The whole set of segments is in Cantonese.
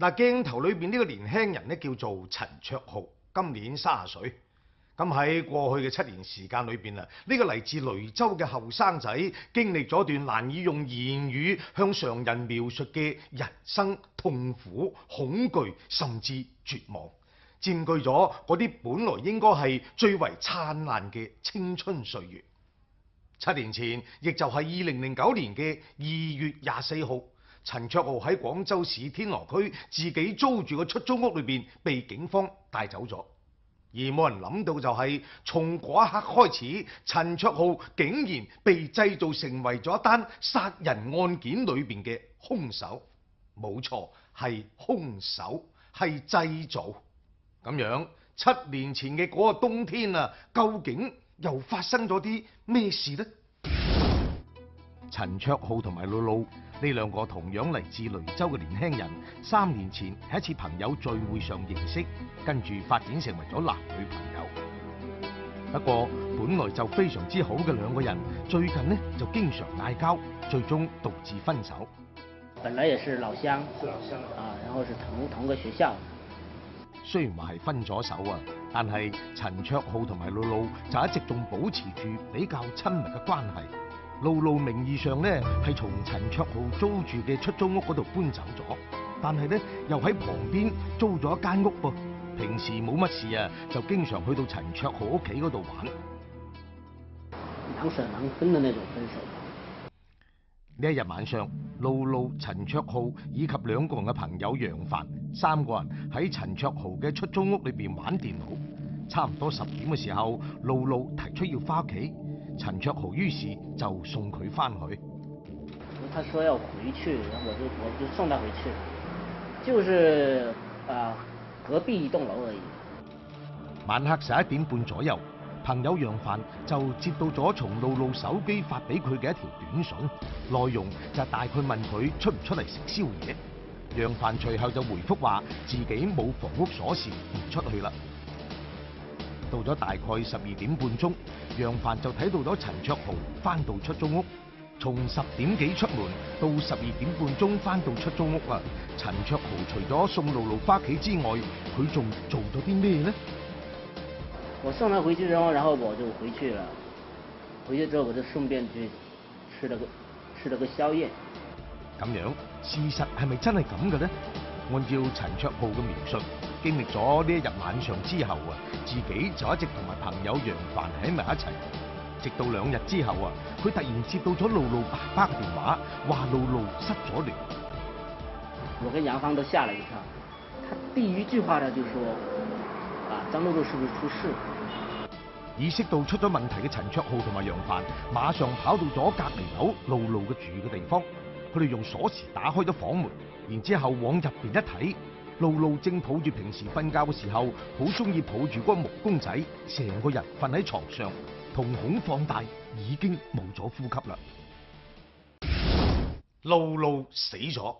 嗱，鏡頭裏邊呢個年輕人呢，叫做陳卓浩，今年30歲。咁喺過去嘅7年時間裏邊啊，呢個嚟自雷州嘅後生仔經歷咗段難以用言語向常人描述嘅人生痛苦、恐懼，甚至絕望，佔據咗嗰啲本來應該係最為燦爛嘅青春歲月。7年前，亦就係2009年嘅2月24號，陳卓浩喺廣州市天河區自己租住嘅出租屋裏邊被警方帶走咗。而冇人諗到就係從嗰一刻開始，陳卓浩竟然被製造成為咗一單殺人案件裏邊嘅兇手。冇錯，係兇手，係製造。咁樣7年前嘅嗰個冬天啊，究竟又發生咗啲咩事呢？陳卓浩同埋露露呢兩個同樣嚟自雷州嘅年輕人，3年前喺一次朋友聚會上認識，跟住發展成為咗男女朋友。不過本來就非常之好嘅兩個人，最近呢就經常嗌交，最終導致分手。本來也是老鄉，然後是同個學校。雖然話係分咗手啊，但係陳卓浩同埋露露就一直仲保持住比較親密嘅關係。露露名義上咧係從陳卓浩租住嘅出租屋嗰度搬走咗，但係咧又喺旁邊租咗一間屋噃。平時冇乜事啊，就經常去到陳卓浩屋企嗰度玩。能捨能分的那種分手。呢一日晚上，露露、陳卓浩以及2個人嘅朋友楊凡3個人喺陳卓浩嘅出租屋裏邊玩電腦。差唔多10點嘅時候，露露提出要翻屋企。陳卓浩於是就送佢翻去。他說要回去，我就送他回去，就是隔壁一棟樓而已。晚黑11點半左右，朋友楊凡就接到咗從露露手機發俾佢嘅一條短信，內容就大概問佢出唔出嚟食宵夜。楊凡隨後就回覆話自己冇房屋鎖匙，唔出去啦。到咗大概12點半鐘，楊凡就睇到咗陳卓浩翻到出租屋。從10點幾出門到12點半鐘翻到出租屋啊，陳卓浩除咗送露露翻屋企之外，佢仲做咗啲咩呢？我送他回去之後，然後我就回去了。回去之後我就順便去吃了個宵夜。咁樣事實係咪真係咁嘅呢？按照陳卓浩嘅描述，經歷咗呢一日晚上之後啊，自己就一直同埋朋友楊凡喺埋一齊，直到2日之後啊，佢突然接到咗露露爸爸嘅電話，話露露失咗聯。我跟楊芳都嚇了一跳，他第一句話呢就說：張露露是不是出事？意識到出咗問題嘅陳卓浩同埋楊凡，馬上跑到咗隔離樓露露嘅住嘅地方，佢哋用鎖匙打開咗房門。然之後往入邊一睇，露露正抱住平時瞓覺嘅時候好中意抱住嗰個木公仔，成個人瞓喺床上，瞳孔放大，已經冇咗呼吸啦。露露死咗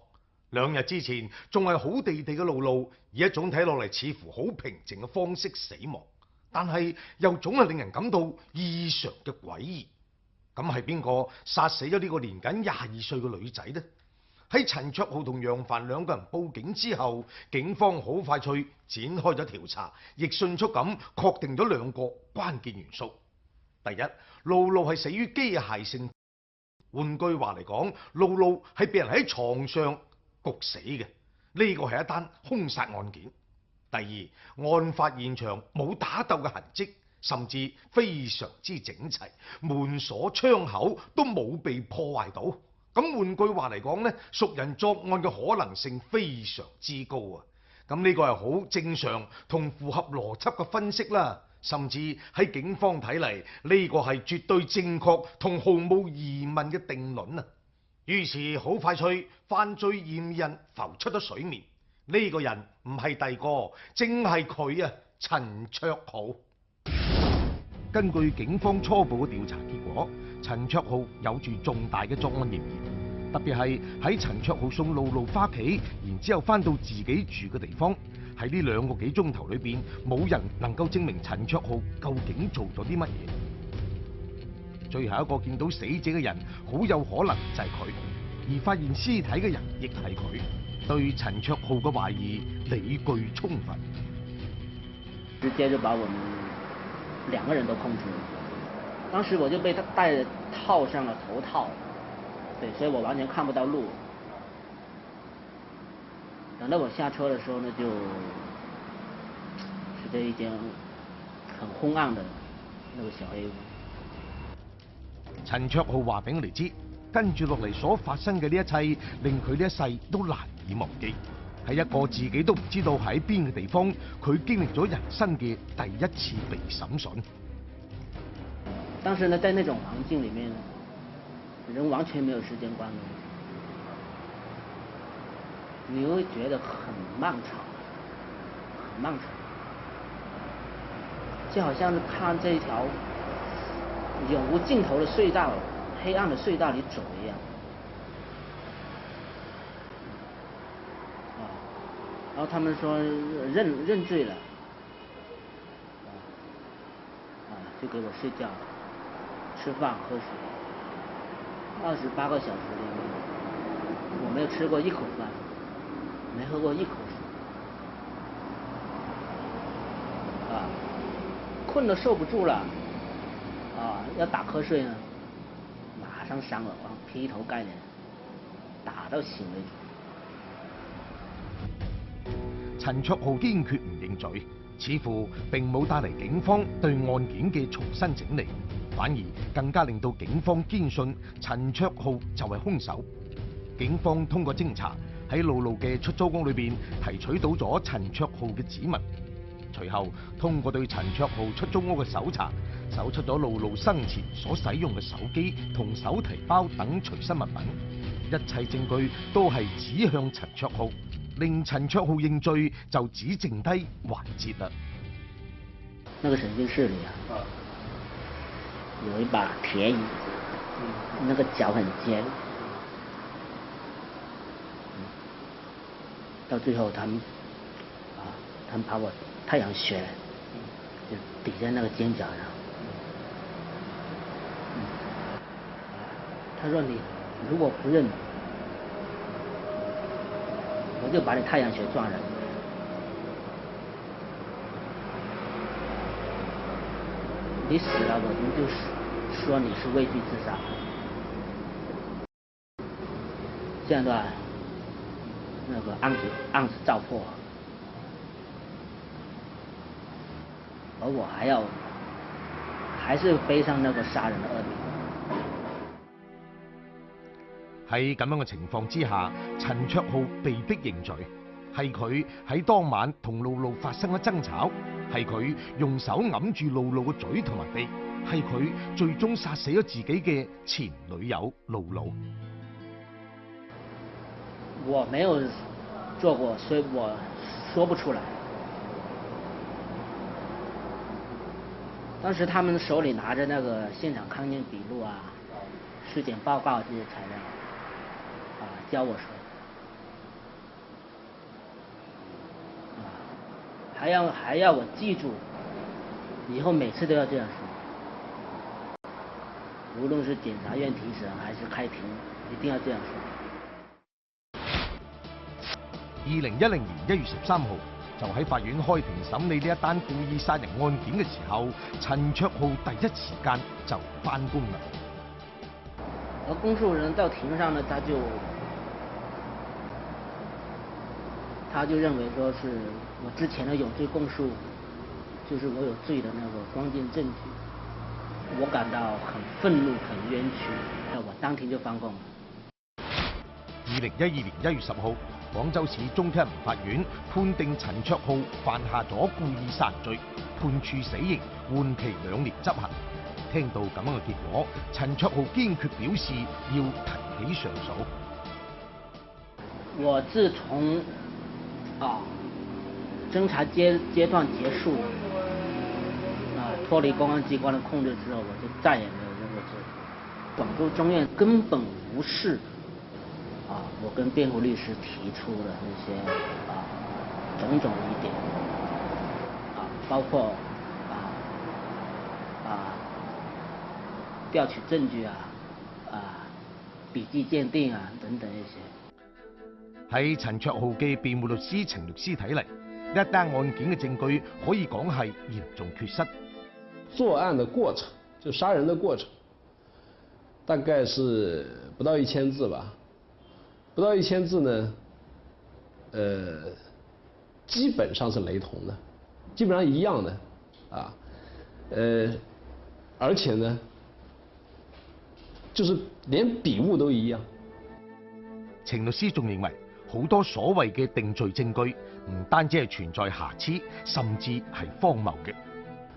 ，2日之前仲係好地地嘅露露，以一種睇落嚟似乎好平靜嘅方式死亡，但係又總係令人感到異常嘅詭異。咁係邊個殺死咗呢個年僅22歲嘅女仔呢？喺陳卓浩同楊凡2個人報警之後，警方好快脆展開咗調查，亦迅速咁確定咗2個關鍵元素。第一，露露係死於機械性，換句話嚟講，露露係被人喺床上焗死嘅，呢個係一單兇殺案件。第二，案發現場冇打鬥嘅痕跡，甚至非常之整齊，門鎖窗口都冇被破壞到。咁換句話嚟講呢，熟人作案嘅可能性非常之高啊！咁呢個係好正常同符合邏輯嘅分析啦，甚至喺警方睇嚟，呢個係絕對正確同毫無疑問嘅定論啊！於是好快脆，犯罪嫌疑人浮出咗水面，呢個人唔係第個，正係佢啊，陳卓浩。根據警方初步嘅調查結果，陳卓浩有住重大嘅作案嫌疑，特別係喺陳卓浩送露露翻屋企，然之後翻到自己住嘅地方，喺呢2個幾鐘頭裏邊，冇人能夠證明陳卓浩究竟做咗啲乜嘢。最後一個見到死者嘅人，好有可能就係佢，而發現屍體嘅人亦係佢。對陳卓浩嘅懷疑理據充分，直接就把我們兩個人都控制了。當時我就被他套上了頭套，對，所以我完全看不到路。等到我下車的時候呢，就是在一間很昏暗的那個小黑屋。陳卓浩話俾我哋知，跟住落嚟所發生嘅呢一切，令佢呢一世都難以忘記。喺一個自己都唔知道喺邊嘅地方，佢經歷咗人生嘅第一次被審訊。當時呢，在那種環境裡面，人完全沒有時間觀念，你會覺得很漫長，很漫長，就好像是看這一條永無盡頭的隧道，黑暗的隧道裡走一樣。然後他們說認罪了，就給我睡覺、吃飯、喝水，28個小時裡面，我沒有吃過一口飯，沒喝過一口水，困得受不住了，要打瞌睡呢，馬上上耳光，劈頭蓋臉，打到醒為止。陳卓浩堅決唔認罪，似乎並冇帶嚟警方對案件嘅重新整理，反而更加令到警方堅信陳卓浩就係兇手。警方通過偵查喺露露嘅出租屋裏邊提取到咗陳卓浩嘅指紋，隨後通過對陳卓浩出租屋嘅搜查，搜出咗露露生前所使用嘅手機同手提包等隨身物品，一切證據都係指向陳卓浩。令陳卓浩認罪就只剩低環節啦。那個審訊室裡有一把鐵椅，那個腳很尖，到最後他們把我太陽穴就抵在那個肩胛上，他說你如果不認，我就把你太陽穴撞人。你死了，我們就說你是畏罪自殺。這樣的話，那個案子照破，而我還是背上那個殺人的惡名。喺咁樣嘅情況之下，陳卓浩被逼認罪，係佢喺當晚同露露發生咗爭吵，係佢用手揞住露露嘅嘴同埋鼻，係佢最終殺死咗自己嘅前女友露露。我沒有做過，所以我說不出來。當時他們手裡拿着那個現場勘驗筆錄啊、屍檢報告這些材料。教我說，還要我記住，以後每次都要這樣說，無論是檢察院提審還是開庭，一定要這樣說。2010年1月13號，就喺法院開庭審理呢一單故意殺人案件嘅時候，陳卓浩第一時間就翻供啦。而公訴人到庭上呢，他就認為說是我之前的有罪供述，就是我有罪的那個關鍵證據，我感到很憤怒、很冤屈，那我當庭就翻供了。2012年1月10號，廣州市中級人民法院判定陳卓浩犯下咗故意殺人罪，判處死刑，緩期2年執行。聽到咁樣嘅結果，陳卓浩堅決表示要提起上訴。我自從偵查階段結束，脫離公安機關的控制之後，我就再也沒有認過罪。廣州中院根本無視我跟辯護律師提出的那些種種疑點，包括調取證據筆跡鑑定等等一些。喺陳卓浩嘅辯護律師程律師睇嚟，呢一單案件嘅證據可以講係嚴重缺失。作案的過程，就殺人的過程，大概是不到1000字吧。不到1000字呢，基本上是雷同的，基本上一樣的，啊，而且呢，就是連筆誤都一樣。程律師仲認為，好多所謂嘅定罪證據，唔單止係存在瑕疵，甚至係荒謬嘅。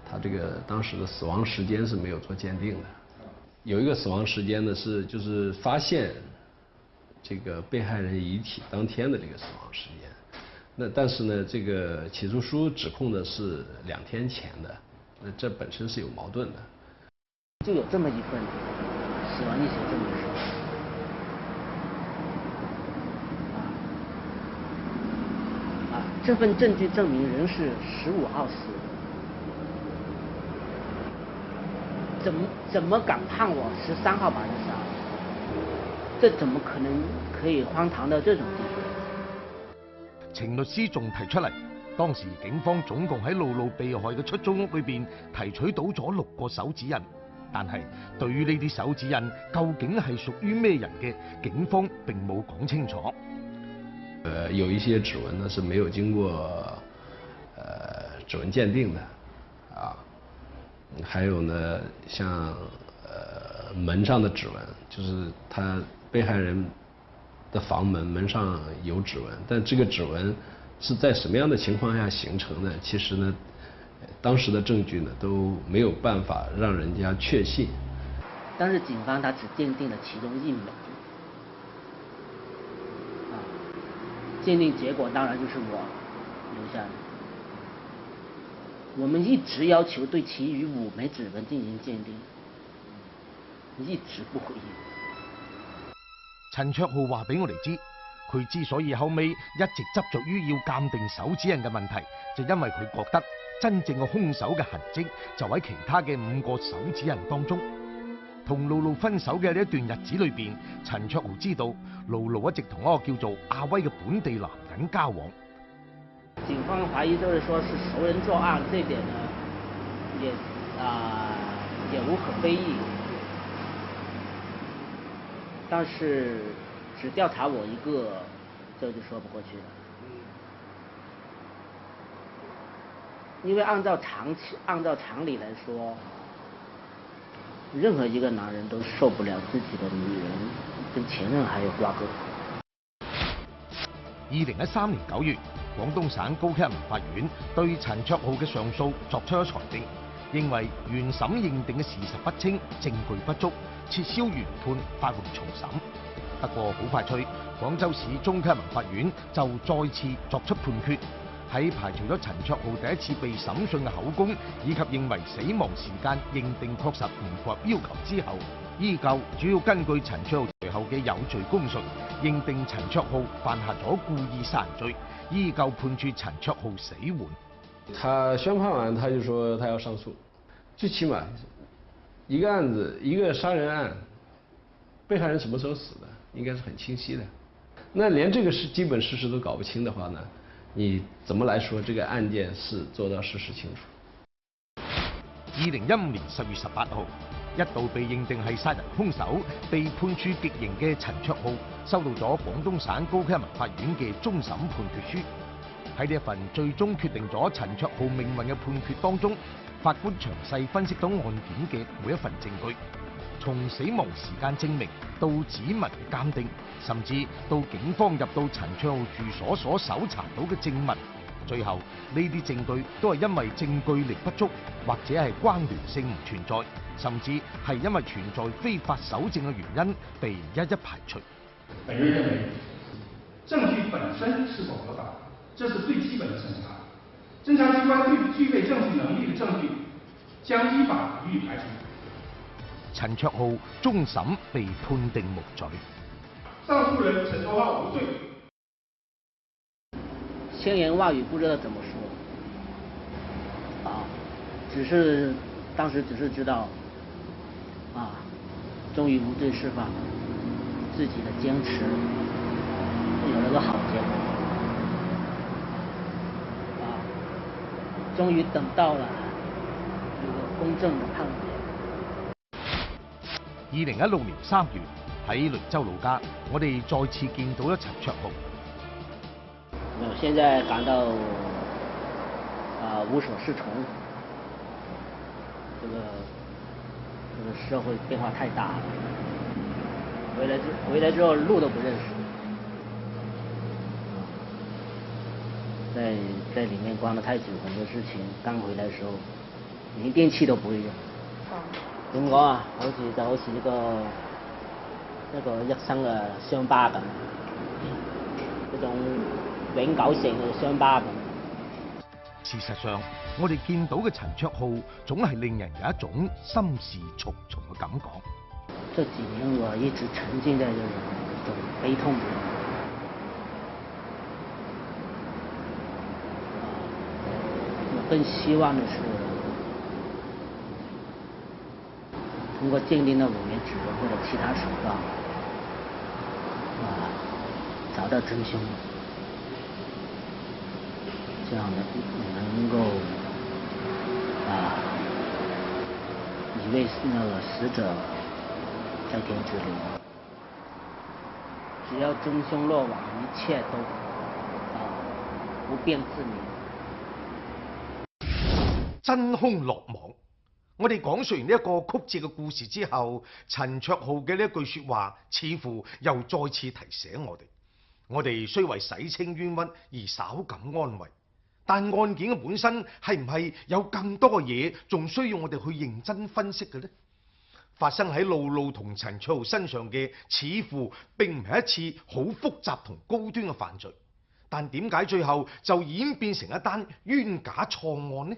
他這個當時的死亡時間是沒有做鑑定的，有一個死亡時間呢就是發現這個被害人遺體當天的這個死亡時間。那但是呢，這個起訴書指控的是2天前的，那這本身是有矛盾的。就有這麼一份死亡醫學證明書。這份證據證明人是15號死的。怎麼敢判我13號把人殺了？這怎麼可能可以荒唐到這種地步？程律師仲提出嚟，當時警方總共喺露露被害嘅出租屋裏邊提取到咗6個手指印，但係對於呢啲手指印究竟係屬於咩人嘅，警方並冇講清楚。有一些指紋呢是沒有經過指紋鑑定的，啊。還有呢，像門上的指紋，就是他被害人的房門上有指紋，但這個指紋是在什麼樣的情況下形成的？其實呢，當時的證據呢都沒有辦法讓人家確信。但是警方他只鑑定了其中1枚，鑑定結果當然就是我留下的。我們一直要求對其餘5枚指紋進行鑑定，一直不回應。陳卓浩話俾我哋知，佢之所以後尾一直執着於要鑑定手指印嘅問題，就因為佢覺得真正嘅兇手嘅痕跡就喺其他嘅5個手指印當中。同露露分手嘅呢一段日子裏邊，陳卓浩知道露露一直同一個叫做阿威嘅本地男人交往。警方懷疑就是說是熟人作案，這點呢也無可非議，但是只調查我一個，這就說不過去了。因為按照常理來說，任何一個男人都受不了自己的女人跟前任還有瓜葛。2013年9月，廣東省高級人民法院對陳卓浩嘅上訴作出咗裁定，認為原審認定嘅事實不清、證據不足，撤銷原判，發回重審。不過好快脆，廣州市中級人民法院就再次作出判決，喺排除咗陳卓浩第一次被審訊嘅口供，以及認為死亡時間認定確實唔符合要求之後，依舊主要根據陳卓浩隨後嘅有罪供述，認定陳卓浩犯下咗故意殺人罪，依舊判處陳卓浩死緩。他宣判完，他就說他要上訴，最起碼一個案子，一個殺人案，被害人什麼時候死的，應該是很清晰的。那連這個基本事實都搞不清的話呢，你怎麼來說這個案件是做到事實清楚？2015年10月18號，一度被認定係殺人兇手、被判處極刑嘅陳卓浩，收到咗廣東省高級人民法院嘅終審判決書。喺呢一份最終決定咗陳卓浩命運嘅判決當中，法官詳細分析到案件嘅每一份證據，從死亡時間證明到指紋鑑定，甚至到警方入到陳卓浩住所所搜查到嘅證物，最後呢啲證據都係因為證據力不足，或者係關聯性唔存在，甚至係因為存在非法搜證嘅原因被一一排除。本人認為，證據本身是否合法，這是最基本的審查。偵查機關對具備證據能力的證據，將依法予以排除。陳卓浩終審被判定無罪。上訴人陳卓浩無罪。千言萬語不知道怎麼說，當時只是知道，終於無罪釋放，自己的堅持有了個好。间啊，终于等到了一个公正的判决。 2016年3月喺雷州老家，我哋再次見到咗陳卓浩。我現在感到無所適從，這個社會變化太大了。回來之後路都不認識，在裡面關得太久，很多事情剛回來的時候，連電器都不會用。點講啊？好似一個一生嘅傷疤咁，一種永久性嘅傷疤咁。事實上，我哋見到嘅陳卓浩總係令人有一種心事重重嘅感覺。這幾年我一直沉浸在這種悲痛裡。我更希望的是，通過鑑定的5年指紋或者其他手段，找到真兇，這樣能夠一位那個死者在天之靈。只要真兇落網，一切都不辯自明。真兇落網。我哋講述完呢一個曲折嘅故事之後，陳卓浩嘅呢一句說話，似乎又再次提醒我哋雖為洗清冤屈而稍感安慰，但案件嘅本身係唔係有更多嘅嘢，仲需要我哋去認真分析嘅呢？發生喺露露同陳卓浩身上嘅，似乎並唔係一次好複雜同高端嘅犯罪，但點解最後就演變成一單冤假錯案呢？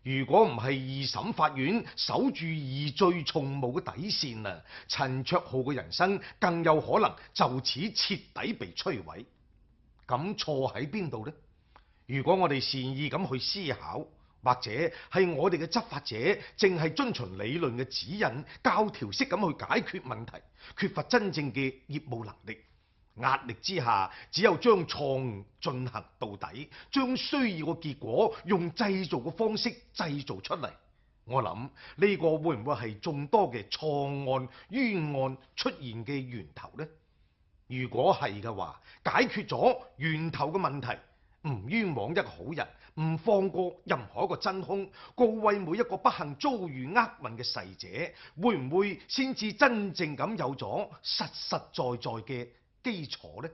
如果唔係二審法院守住疑罪從無嘅底線啊，陳卓浩嘅人生更有可能就此徹底被摧毀。咁錯喺邊度呢？如果我哋善意咁去思考，或者係我哋嘅執法者淨係遵循理論嘅指引，教條式咁去解決問題，缺乏真正嘅業務能力。壓力之下，只有將錯誤進行到底，將需要嘅結果用製造嘅方式製造出嚟。我諗呢個會唔會係眾多嘅錯案、冤案出現嘅源頭呢？如果係嘅話，解決咗源頭嘅問題，唔冤枉一個好人，唔放過任何一個真兇，告慰每一個不幸遭遇厄運嘅逝者，會唔會先至真正咁有咗實實在在嘅基礎呢？